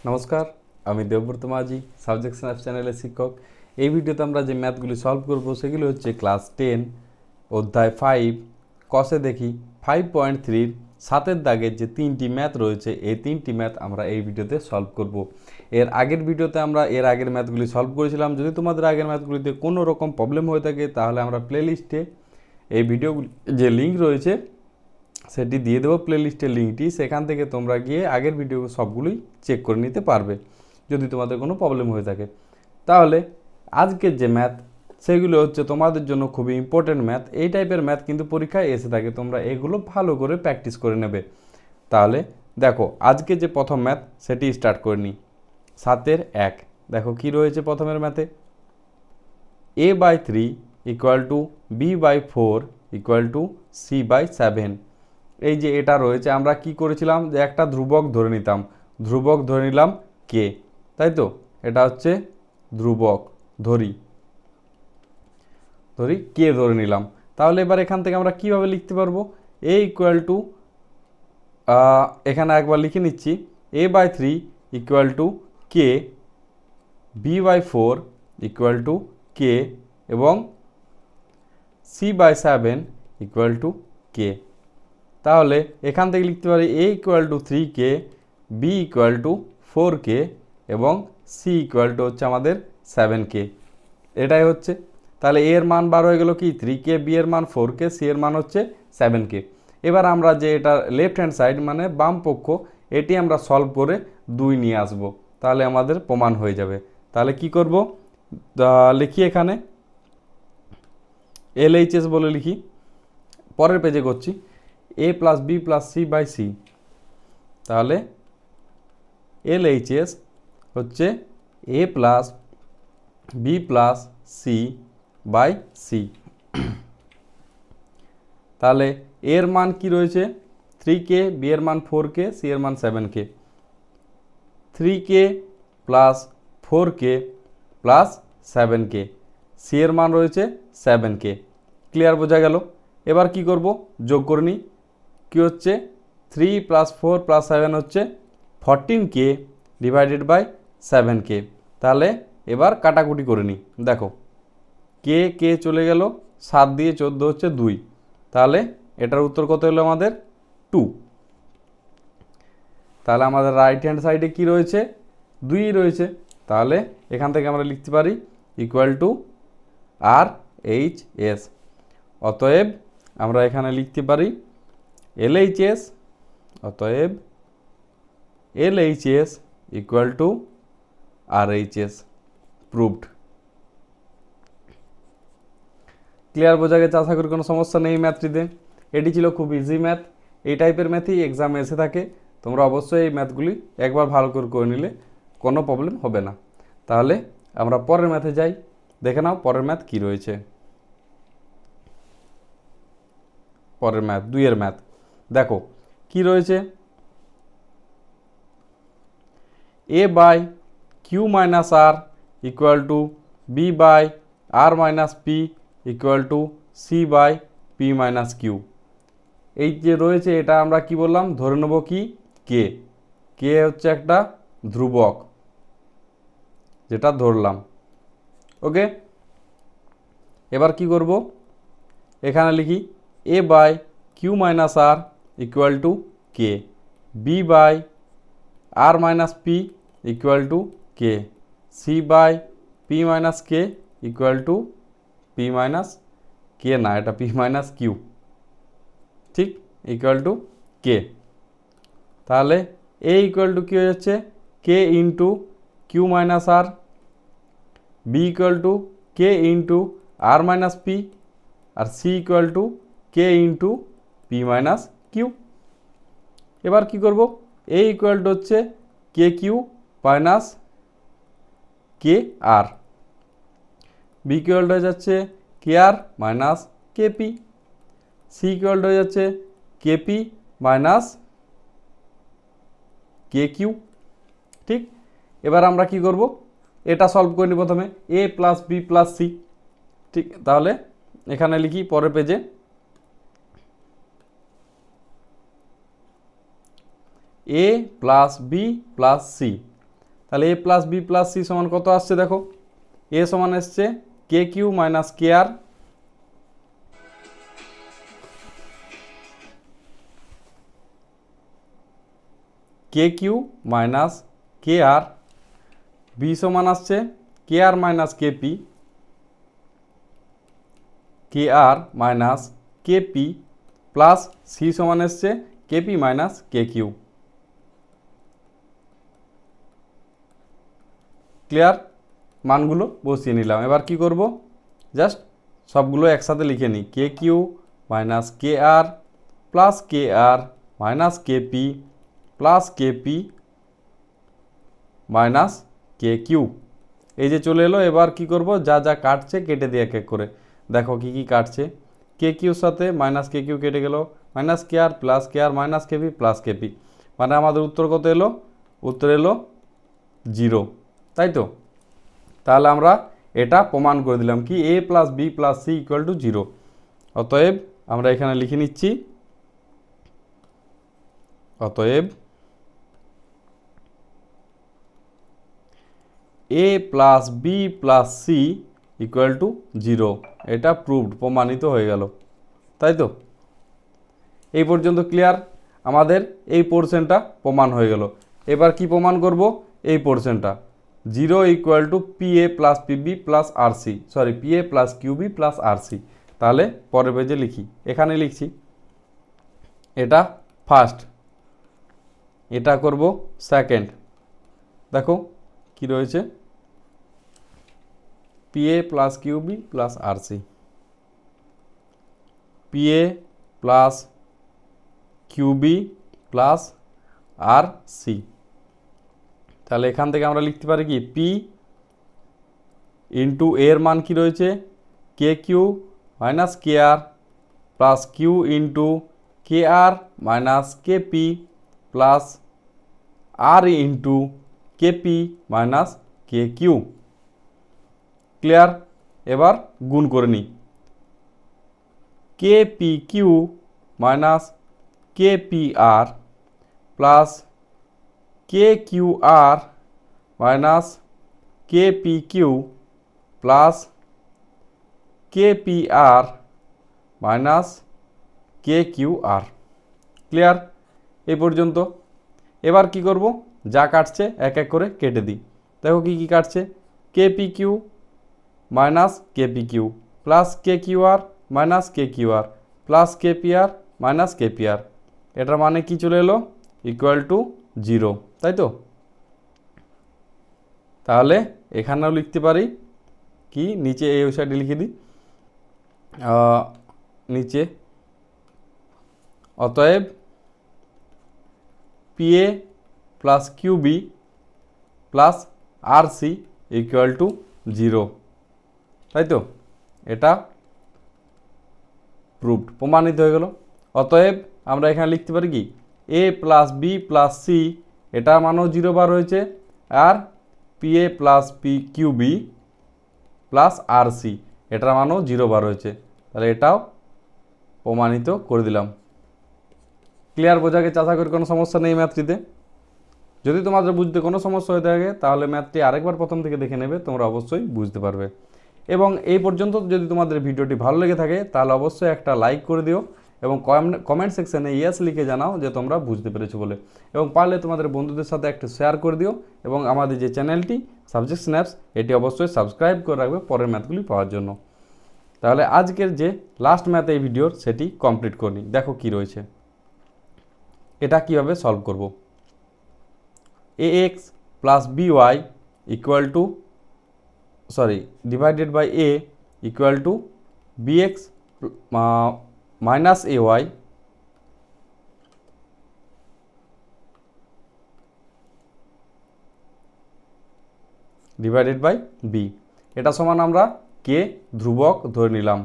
নমস্কার, আমি দেবব্রত মাঝি, subject math চ্যানেলের শিক্ষক। এই ভিডিওতে আমরা যে ম্যাথগুলি সলভ করব সেগুলি হচ্ছে ক্লাস 10 অধ্যায় 5 কষে দেখি 5.3 সাতের দাগের যে তিনটি ম্যাথ রয়েছে এই তিনটি ম্যাথ আমরা এই ভিডিওতে সলভ করব। এর আগের ভিডিওতে আমরা এর আগের ম্যাথগুলি সলভ করেছিলাম। যদি তোমাদের আগের ম্যাথগুলিতে কোনো রকম প্রবলেম হয়ে থাকে তাহলে আমরা প্লেলিস্টে এই ভিডিওগুলি যে লিঙ্ক রয়েছে সেটি দিয়ে দেবো, প্লেলিস্টের লিঙ্কটি, সেখান থেকে তোমরা গিয়ে আগের ভিডিও সবগুলোই চেক করে নিতে পারবে যদি তোমাদের কোনো প্রবলেম হয়ে থাকে। তাহলে আজকের যে ম্যাথ সেগুলো হচ্ছে তোমাদের জন্য খুবই ইম্পর্টেন্ট ম্যাথ। এই টাইপের ম্যাথ কিন্তু পরীক্ষায় এসে থাকে, তোমরা এগুলো ভালো করে প্র্যাকটিস করে নেবে। তাহলে দেখো আজকে যে প্রথম ম্যাথ সেটি স্টার্ট করে নিই। 7-1 দেখো কি রয়েছে প্রথমের ম্যাথে, a/3 = b/4 = c/7। এই যে এটা রয়েছে, আমরা কি করেছিলাম যে একটা ধ্রুবক ধরে নিতাম, ধ্রুবক ধরে নিলাম কে, তাই তো? এটা হচ্ছে ধ্রুবক ধরি কে ধরে নিলাম। তাহলে এবার এখান থেকে আমরা কিভাবে লিখতে পারবো? a = এখানে একবার লিখে নিচ্ছি, a/3 = k, b/4 = k এবং c/7 = k। তাহলে এখান থেকে লিখতে পারি a = 3k, b = 4k এবং c হচ্ছে আমাদের 7k। এটাই হচ্ছে। তাহলে a এর মান বার হয়ে গেল কি 3k, b এর মান 4k, c এর মান হচ্ছে 7k। এবার আমরা যে এটা লেফট হ্যান্ড সাইড মানে বাম পক্ষ, এটি আমরা সলভ করে 2 নিয়ে আসব, তাহলে আমাদের প্রমাণ হয়ে যাবে। তাহলে কি করব, লিখি এখানে LHS বলে লিখি, পরের পেজে করছি, a + b + c/c। তাহলে LHS হচ্ছে a + b + c/c। তাহলে এর মান কি রয়েছে 3k, b এর মান 4k, c এর মান 7k। 3k + 4k + 7k, c এর মান রয়েছে 7k। ক্লিয়ার, বোঝা গেল? এবার কি করব, যোগ করে নিই। কি হচ্ছে 3 + 4 + 7 হচ্ছে 14k / 7k। তাহলে এবার কাটাকুটি করে নিই। দেখো কে চলে গেল, 7 দিয়ে 14 হচ্ছে 2, তাহলে এটার উত্তর কত হলো আমাদের 2। তাহলে আমাদের রাইট হ্যান্ড সাইডে কি রয়েছে, 2 রয়েছে। তাহলে এখান থেকে আমরা লিখতে পারি = RHS। অতএব আমরা এখানে লিখতে পারি LHS, অতএব LHS = RHS, প্রুভড। ক্লিয়ার, বোঝা গেছে? আশা করি কোনো সমস্যা নেই ম্যাথটিতে। এটি ছিল খুব ইজি ম্যাথ, এই টাইপের ম্যাথই এক্সামে এসে থাকে। তোমরা অবশ্যই এই ম্যাথগুলি একবার ভালো করে নিলে কোনো প্রবলেম হবে না। তাহলে আমরা পরের ম্যাথে যাই, দেখে নাও পরের ম্যাথ কি রয়েছে। পরের ম্যাথ 2 এর ম্যাথ দেখো কি রয়েছে, a/q - r = b/r - p = c/p - q। এই যে রয়েছে এটা আমরা কি বললাম, ধরে নেব কি কে হচ্ছে একটা ধ্রুবক, যেটা ধরলাম। ওকে, এবার কি করব, এখানে লিখি a/q - r = k, b/r - p = k, c/p - k = p - k না, এটা p - q, ঠিক, = k। তাহলে a = কি হয়ে যাচ্ছে k × q - r, b = k × r - p আর c = k × p - q। এবার কি করব, a = হচ্ছে kq - kr, b = হয়ে যাচ্ছে kr - kp, c = হয়ে যাচ্ছে kp - kq। ঠিক, এবার আমরা কি করব, এটা সলভ করে নিই প্রথমে a + b + c। ঠিক, তাহলে এখানে লিখি পরের পেজে a + b + c তাহলে A plus B plus C সমান কত আসছে দেখো, এ সমান এসছে K Q minus K R, K Q minus K R, B সমান আসছে K R minus K P, K R minus K P, plus C সমান এসছে K P minus K Q. Clear? মানগুলো বসিয়ে নিলাম। এবার কি করব, জাস্ট সবগুলো একসাথে লিখে নিই, K Q minus K R plus K R minus K P plus K P minus K Q. এই যে চলে এলো। এবার কি করব, যা যা কাটছে কেটে দিয়ে এক এক করে দেখো কি কি কাটছে। কে কিউর সাথে মাইনাস কে কিউ কেটে গেল, minus K R plus K R minus K P plus K P, মানে আমাদের উত্তর কত এলো, উত্তর এলো 0, তাই তো? তাহলে আমরা এটা প্রমাণ করে দিলাম কি A plus B plus C equal to 0। অতএব আমরা এখানে লিখে নিচ্ছি, অতএব A plus B plus C equal to 0, এটা প্রুভড, প্রমাণিত হয়ে গেল, তাই তো? এই পর্যন্ত ক্লিয়ার? আমাদের এই পোর্শনটা প্রমাণ হয়ে গেল। এবার কি প্রমাণ করব, এই পোর্শনটা 0 equal to P A plus P B plus R C, sorry P A plus Q B plus R C. তাহলে পরের পেজে লিখি, এখানে লিখছি, এটা ফার্স্ট, এটা করব সেকেন্ড। দেখো কি রয়েছে, P A plus Q B plus R C, P A plus Q B plus R C. তাহলে এখান থেকে আমরা লিখতে পারি কি পি ইন্টু এর মান কি রয়েছে, K Q minus K R plus Q into K R minus K P plus R into K P minus K Q. Clear? এবার গুণ করে নিই, K P Q minus K P R plus K Q R minus K P Q plus K P R minus K Q R. Clear? এই পর্যন্ত। এবার কি করব, যা কাটছে এক এক করে কেটে দিই। দেখো কি কি কাটছে, K P Q minus K P Q plus K Q R minus K Q R plus K P R minus K P R. এটার মানে কি চলে এলো, ইকুয়াল টু 0, তাই তো? তাহলে এখানেও লিখতে পারি কি, নিচে এই সাইডে লিখে দিই, নিচে অতএব P A plus Q B plus R C equal to 0, তাই তো? এটা প্রুভড, প্রমাণিত হয়ে গেল। অতএব আমরা এখানে লিখতে পারি কি A plus B plus C, এটা মানও 0 বার হয়েছে, আর P A plus P Q B plus R C, এটার মানও 0 বার হয়েছে। তাহলে এটাও প্রমাণিত করে দিলাম। ক্লিয়ার? বোঝা গেছে? আশা করি কোনো সমস্যা নেই ম্যাথটিতে। যদি তোমাদের বুঝতে কোনো সমস্যা হয়ে থাকে তাহলে ম্যাথটি আরেকবার প্রথম থেকে দেখে নেবে, তোমরা অবশ্যই বুঝতে পারবে। এবং এই পর্যন্ত যদি তোমাদের ভিডিওটি ভালো লেগে থাকে তাহলে অবশ্যই একটা লাইক করে দিও এবং কমেন্ট সেকশানে ইয়েস লিখে জানাও যে তোমরা বুঝতে পেরেছো বলে, এবং পারলে তোমাদের বন্ধুদের সাথে একটু শেয়ার করে দিও, এবং আমাদের যে চ্যানেলটি সাবজেক্ট স্ন্যাপস, এটি অবশ্যই সাবস্ক্রাইব করে রাখবে পরের ম্যাথগুলি পাওয়ার জন্য। তাহলে আজকের যে লাস্ট ম্যাথ এই ভিডিওর, সেটি কমপ্লিট করে নিই। দেখো কি রয়েছে, এটা কিভাবে সলভ করব। A x plus B Y equal to, sorry divided by A equal to B x minus A Y divided by B, এটা সমান আমরা কে ধ্রুবক ধরে নিলাম।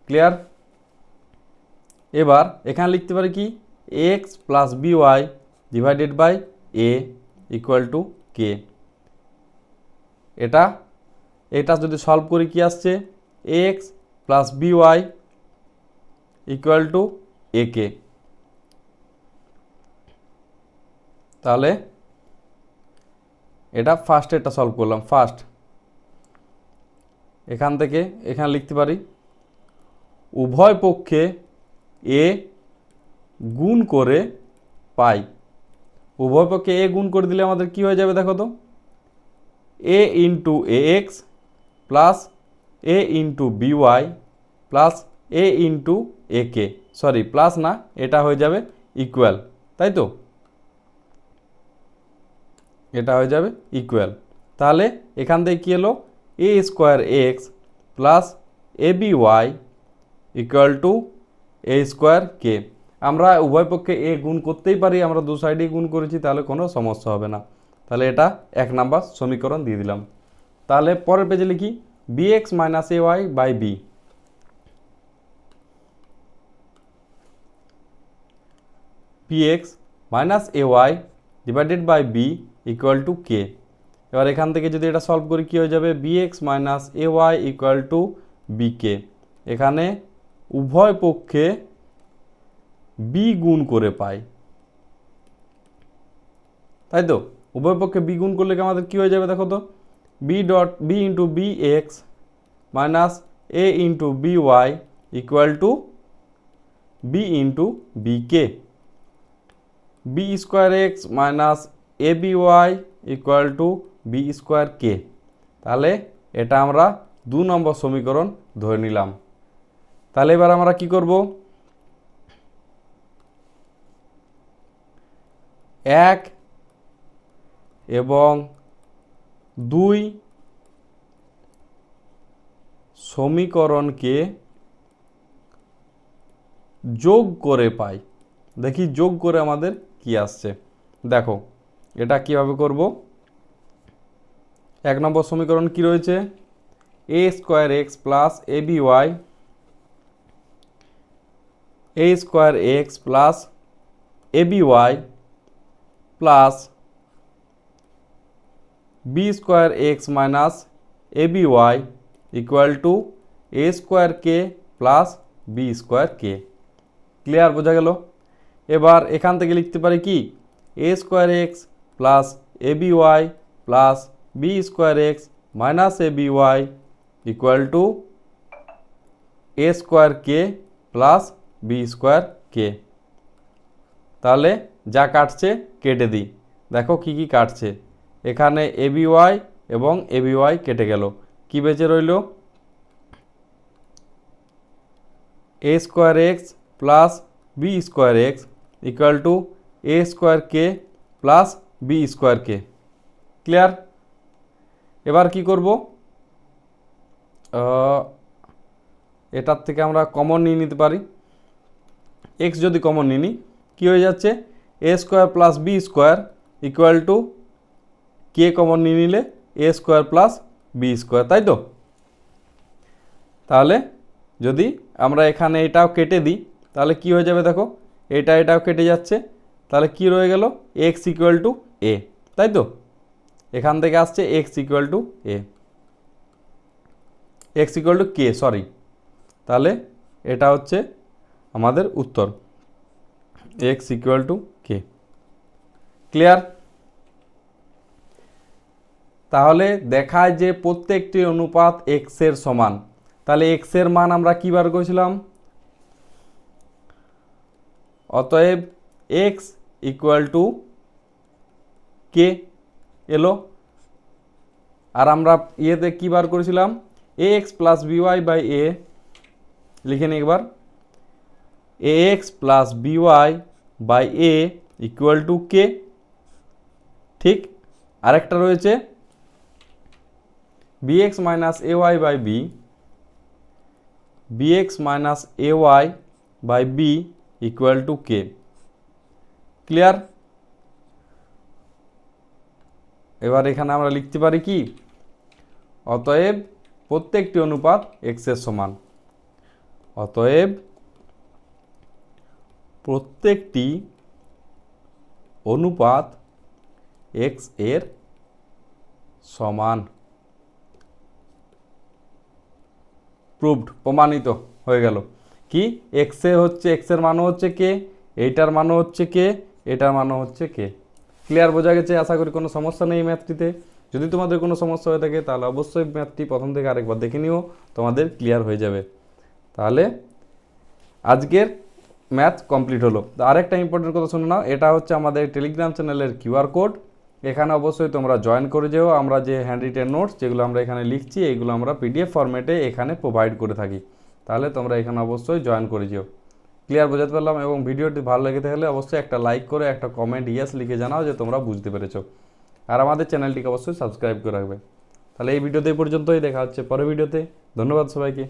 ক্লিয়ার? এবার এখানে লিখতে পারি কি X plus B Y divided by A equal to K. এটা যদি সলভ করি কি আসছে, X plus B Y equal to A K. তাহলে এটা ফার্স্টেরটা সলভ করলাম। ফার্স্ট এখান থেকে এখানে লিখতে পারি উভয় পক্ষে এ গুণ করে পাই। উভয় পক্ষে এ গুণ করে দিলে আমাদের কি হয়ে যাবে দেখো তো, A into A x plus A into B Y plus A into A K, sorry plus না, এটা হয়ে যাবে ইকুয়াল, তাই তো, এটা হয়ে যাবে ইকুয়াল। তাহলে এখান থেকে কী এলো, A square x plus A B Y equal to A square K. আমরা উভয় পক্ষে এ গুণ করতেই পারি, আমরা দু সাইডেই গুণ করেছি, তাহলে কোনো সমস্যা হবে না। তাহলে এটা 1 নাম্বার সমীকরণ দিয়ে দিলাম। তাহলে পরের পেজে লিখি b x minus A y by b, p x minus A Y divided by b equal to k. এবার এখান থেকে যদি এটা সলভ করি কী হয়ে যাবে, b x minus A y equal to b k. এখানে উভয় পক্ষে বি গুণ করে পাই, তাই তো, উভয় পক্ষে বি গুণ করলে আমাদের কী হয়ে যাবে দেখো তো, b dot b into b x minus a into b Y equal to b into b k. B square x minus a B Y equal to b square k. তাহলে এটা আমরা 2 নম্বর সমীকরণ ধরে নিলাম। তাহলে এবার আমরা কি করব, 1 এবং 2 সমীকরণকে যোগ করে পাই। দেখি যোগ করে আমাদের কি আসছে। দেখো এটা কিভাবে করব, 1 নম্বর সমীকরণ কি রয়েছে, a square x plus A B y, a square x plus A B y plus b square x minus a B Y equal to A square k plus b square k. Clear, বোঝা গেল। এবার এখান থেকে লিখতে পারি কি, a square x plus A B y plus b square x minus a B Y equal to A square k plus b square k. তাহলে যা কাটছে কেটে দিই, দেখো কি কি কাটছে, এখানে এ বি ওয়াই এবং এ বি ওয়াই কেটে গেল, কি বেঁচে রইল, a square x plus b square x equal to A square k plus b square k. Clear. এবার কি করব, এটার থেকে আমরা কমন নিয়ে নিতে পারি, এক্স যদি কমন নিয়ে নিই কী হয়ে যাচ্ছে, a square plus b square equal to k common নিয়ে নিলে a square plus b square, তাই তো। তাহলে যদি আমরা এখানে এটাও কেটে দিই তাহলে কি হয়ে যাবে দেখো, এটাও কেটে যাচ্ছে, তাহলে কি রয়ে গেল, এক্স ইকুয়াল টু এ, তাই তো, এখান থেকে আসছে x equal to A, x equal to K, sorry. তাহলে এটা হচ্ছে আমাদের উত্তর, x equal to k. Clear. তাহলে দেখায় যে প্রত্যেকটি অনুপাত এক্স এর সমান। তাহলে এক্স এর মান আমরা কী বার করেছিলাম, অতএব এক্স ইকুয়াল টু কে এলো। আর আমরা ইয়েতে কী বার করেছিলাম, a x plus b y by a, লিখে নিই একবার, a x plus b y by A equal to k. ঠিক, আরেকটা রয়েছে b x minus A y by b, b x minus A y by b equal to k. Clear. এবার এখানে আমরা লিখতে পারি কি, অতএব প্রত্যেকটি অনুপাত এক্স এর সমান, অতএব প্রত্যেকটি অনুপাত এক্স এর সমান। প্রুভড, প্রমাণিত হয়ে গেল কি, এক্স এ হচ্ছে, এক্স এর মানও হচ্ছে কে, এইটার মানও হচ্ছে কে, এটার মানও হচ্ছে কে। ক্লিয়ার বোঝা গেছে? আশা করি কোনো সমস্যা নেই ম্যাথটিতে। যদি তোমাদের কোনো সমস্যা হয়ে থাকে তাহলে অবশ্যই ম্যাথটি প্রথম থেকে আরেকবার দেখে নিও, তোমাদের ক্লিয়ার হয়ে যাবে। তাহলে আজকের ম্যাথ কমপ্লিট হলো। তো আরেকটা ইম্পর্টেন্ট কথা শুনে নাও, এটা হচ্ছে আমাদের টেলিগ্রাম চ্যানেলের কিউআর কোড। এখানে অবশ্যই তোমরা জয়েন করে যেও। আমরা যে হ্যান্ড রিটেন নোটস যেগুলো আমরা এখানে লিখছি এইগুলো আমরা পিডিএফ ফরম্যাটে এখানে প্রোভাইড করে থাকি। তাহলে তোমরা এখানে অবশ্যই জয়েন করে যেও। ক্লিয়ার বোঝাতে পারলাম? এবং ভিডিওটি ভালো লেগে থাকলে অবশ্যই একটা লাইক করে একটা কমেন্ট ইয়েস লিখে জানাও যে তোমরা বুঝতে পেরেছো। আর আমাদের চ্যানেলটিকে অবশ্যই সাবস্ক্রাইব করে রাখবে। তাহলে এই ভিডিওতে এই পর্যন্তই, দেখা হচ্ছে পরের ভিডিওতে। ধন্যবাদ সবাইকে।